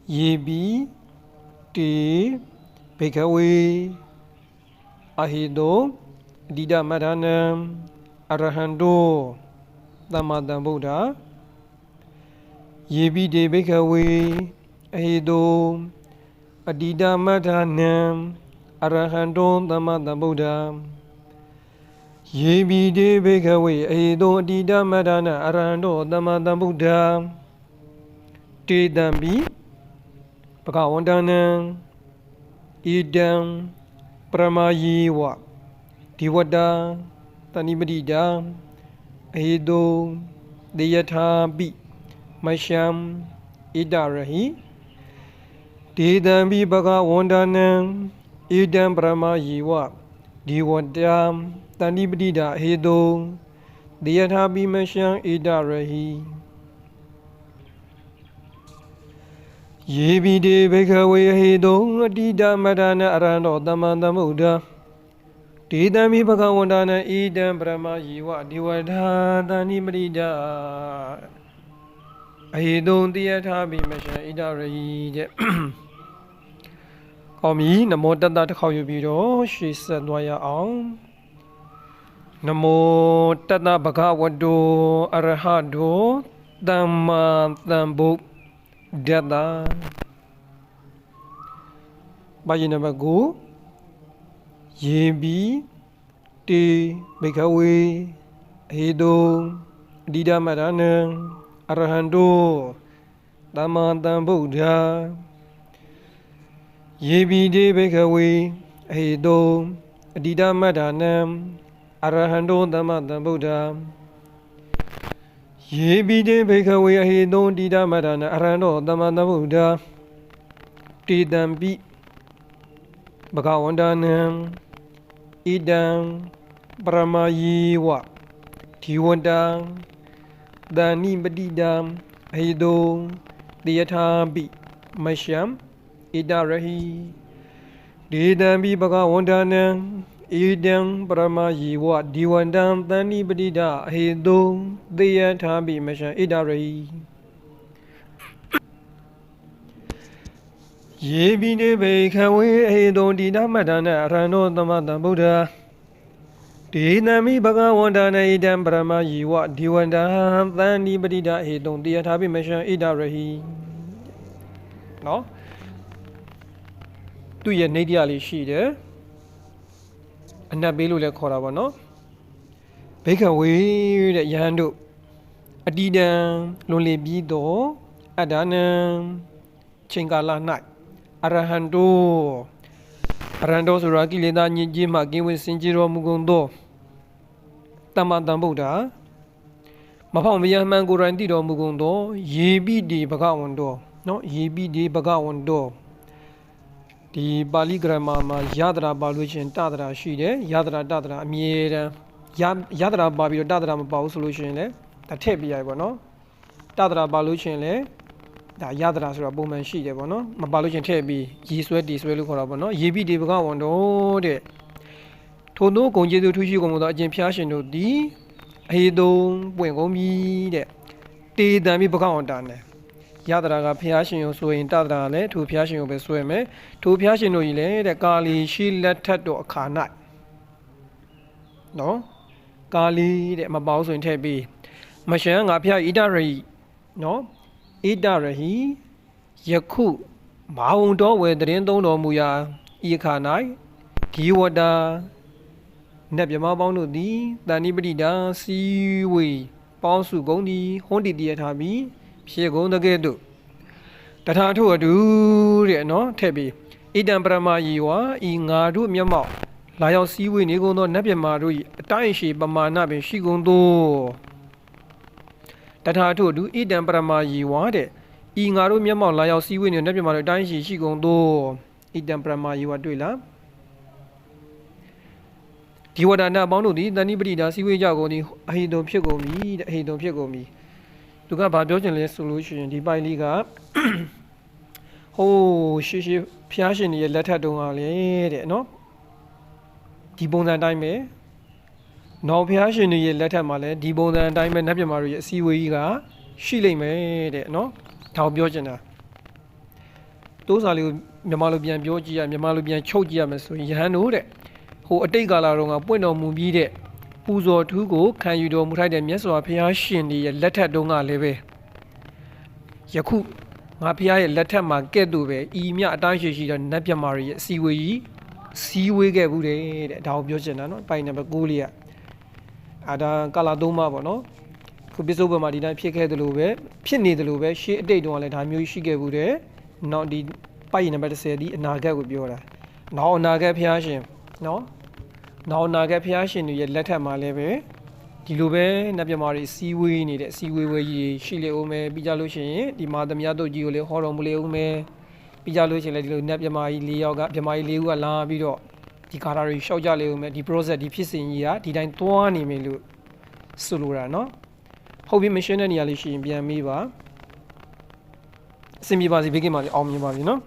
Ye bi ti bhikkhave ahido dida madhanam arahando Dhamma Buddha Ye bi ti bhikkhave ahido adida madhanam arahando Dhamma Buddha Ye bi ti bhikkhave ahido adida madhana arahando Dhamma Buddha Te dambi Bhagavantana Idam Pramayiwa Diwada Tanibadida Ahido Deyathabi Masham Idarahi Te dambi Bhagavantana Idam Pramayiwa Diwada Tanibadida Ahido Deyathabi Masham Idarahi Ye bi ti bhikkhave ahido adida madhana arahando Dhamma Buddha Te dambi Bhagavantana idam brahmayiwa diwadha tanibadida ahido deyathabi masham idarahi တဲ့ ကောင်းပြီနမောတတ္တတစ်ခေါက်ယူပြီးတော့ရှေ့ဆက်သွားရအောင်နမောတတ္တဘဂဝတောအရဟတောသမ္မာသမ္ဗုဒ္ဓတ္တပါဠိနံပါတ်9ယေဘိတေဘိက္ခဝေအဟိတောအဓိဋ္ဌမရဏံအရဟံတောသမ္မာသမ္ဗုဒ္ဓယေဘိတေဘိက္ခဝေအဟိတောအဓိဋ္ဌမရဏံအရဟံတောသမ္မာသမ္ဗုဒ္ဓYe bi ti bhikkhave ahido dida madhana arahando Dhamma Buddha Te dambi Bhagavantana idam brahmayiwa Diwada tanibadida ahido deyathabi masham idarahi Te dambi Bhagavantana idam brahmayiwa Diwada tanibadida ahido deyathabi masham idarahi Ye bi ti bhikkhave ahido dida madhana arahando Dhamma Buddha Te dambi Bhagavantana idam brahmayiwa Diwada tanibadida ahido deyathabi masham idarahi เนาะသူ့ရဲ့နေတရားလေးရှိတယ်အနတ်ပေးလို့လည်းခေါ်တာပေါ့နော်ဘိက္ခဝေတဲ့ယဟန်တို့အတ္တိတံလွန်လေပြီးတော့အတ္တနံချိန်ကာလ၌အရဟံတောဆိုတာကိလေသာညစ်ကြေးမှကင်းဝေးစင်ကြယ်တော်မူကုန်သောသမ္မာသမ္ဗုဒ္ဓမဖောက်မရမှန်ကိုယ်တိုင်သိတော်မူကုန်သောယေပိတိဘဂဝန္တောနော်ယေပိတိဘဂဝန္တောဒီပါဠိဂရမာမှာယတရာပါလို့ရှင်တတရာရှိတယ်ယတရာတတရာအမြဲတမ်းယတရာပါပြီးတော့တတရာမပါဘူးဆိုလို့ရှိရင်လည်းဒါထည့်ပြရပြီပေါ့နော်တတရာပါလို့ရှင်လည်းဒါယတရာဆိုတာပုံမှန်ရှိတယ်ပေါ့နော်မပါလို့ရှင်ထည့်ပြီးရေဆွဲတီဆွဲလို့ခေါ်တာပေါ့နော်ယေပိတေဘဂဝန္တောတဲ့ထို့သောဂုဏ်ကျေးဇူးထူးရှိကုန်သောအကျင့်ဖျားရှင်တို့သည်အဟိတုံပွင့်ကုန်ပြီတဲ့တေတံပြီးဘဂဝန္တာနဲ့ယတရာကဖျားရှင်ကိုဆိုရင်တတရာလည်းထိုဖျားရှင်ကိုပဲဆွဲမယ်ထိုဖျားရှင်တို့ကြီးလည်းတဲ့ကာလီရှိလက်ထက်တော်အခါ၌နော်ကာလီတဲ့မပေါဆိုရင်ထည့်ပြီးမရှမ်းငါဖျားဣဒရဟိနော်ဣဒရဟိယခုမာဝံတော်ဝေတရင်သုံးတော်မူရာဤအခါ၌ဒီဝတာနတ်မြမပေါင်းတို့သည်တဏိပတိတာစီဝေပေါင်းစုကုန်သည်ဟွန်းတည်တည်ထားပြီးဖြေကုန်တကဲ့သို့တထာထုအတူတဲ့နော်ထည့်ပြီးဣဒံပရမယေဝဤငါတို့မျက်မှောက်လာရောက်စည်းဝေးနေကုန်သောနတ်မြမာတို့၏အတိုင်းရှိပမာဏပင်ရှိကုန်သောတထာထုအတူဣဒံပရမယေဝတဲ့ဤငါတို့မျက်မှောက်လာရောက်စည်းဝေးနေနတ်မြမာတို့အတိုင်းရှိကုန်သောဣဒံပရမယေဝတွေ့လားဒီဝဒနာအပေါင်းတို့သည်တဏိပတိတာစည်းဝေးကြကုန်သည်အဟိတုံဖြစ်ကုန်ပြီတဲ့အဟိတုံဖြစ်ကုန်ပြီသူကဘာပြောချင်လဲဆိုလို့ရှိရင်ဒီပိုင်လေးကဟိုးရှေးဖျားရှင်ရဲ့လက်ထက်တုန်းကလေတဲ့နော်ဒီပုံစံတိုင်းပဲနောက်ဖျားရှင်ရဲ့လက်ထက်မှာလည်းဒီပုံစံအတိုင်းပဲနတ်မြမာတို့ရဲ့အစည်းအဝေးကြီးကရှိလိမ့်မယ်တဲ့နော်ဒါကိုပြောချင်တာ တိုးစာလေးကိုမြန်မာလိုပြန်ပြောကြည့်ရမြန်မာလိုပြန်ချုပ်ကြည့်ရမယ်ဆိုရင်ယဟန်တို့တဲ့ဟိုအတိတ်ကာလတုန်းကပွင့်တော်မူပြီးတဲ့ပူဇော်ထူးကိုခံယူတော်မူထိုက်တဲ့မြတ်စွာဘုရားရှင်ကြီးရဲ့လက်ထက်တုန်းကလည်းပဲယခုငါဘုရားရဲ့လက်ထက်မှာကဲ့သို့ပဲဤမြအတိုင်းရှိတဲ့နတ်ပြမာတွေရဲ့အစည်းအဝေးကြီးစီးဝေးခဲ့ဘူးတဲ့ဒါကိုပြောချင်တာနော်ပိုင်နံပါတ်6လေးကဒါကာလာ3မှာပေါ့နော်ခုပစ္စုပန်မှာဒီတိုင်းဖြစ်ခဲ့တယ်လို့ပဲဖြစ်နေတယ်လို့ပဲရှေးအတိတ်တုန်းကလည်းဒါမျိုးရှိခဲ့ဘူးတဲ့နောက်ဒီပိုင်နံပါတ်10ဒီအနာဂတ်ကိုပြောတာနောက်အနာဂတ်ဘုရားရှင်နော်နောက်အနာဂတ်ဘုရားရှင်တွေရဲ့လက်ထက်မှာလည်းပဲဒီလိုပဲနတ်ပြမာတွေစီးဝေးနေတဲ့စီးဝေးဝဲကြီးရှိလေဦးမယ်ပြီးကြလို့ရှိရင်ဒီမာသမယတို့ကြီးကိုလည်းဟောတော်မူလေဦးမယ်ပြီးကြလို့ရှိရင်လည်းဒီလိုနတ်ပြမာကြီး၄ယောက်ကပြမာကြီး၄ဦးကလာပြီးတော့ဒီကာတာတွေရှောက်ကြလေဦးမယ်ဒီ process ဒီဖြစ်စဉ်ကြီးကဒီတိုင်းသွားနေမယ်လို့ဆိုလိုတာနော်ဟုတ်ပြီမရှင်းတဲ့နေရာလေးရှိရင်ပြန်မေးပါအဆင်ပြေပါစေဘေးကင်းပါစေအောင်မြင်ပါစေနော်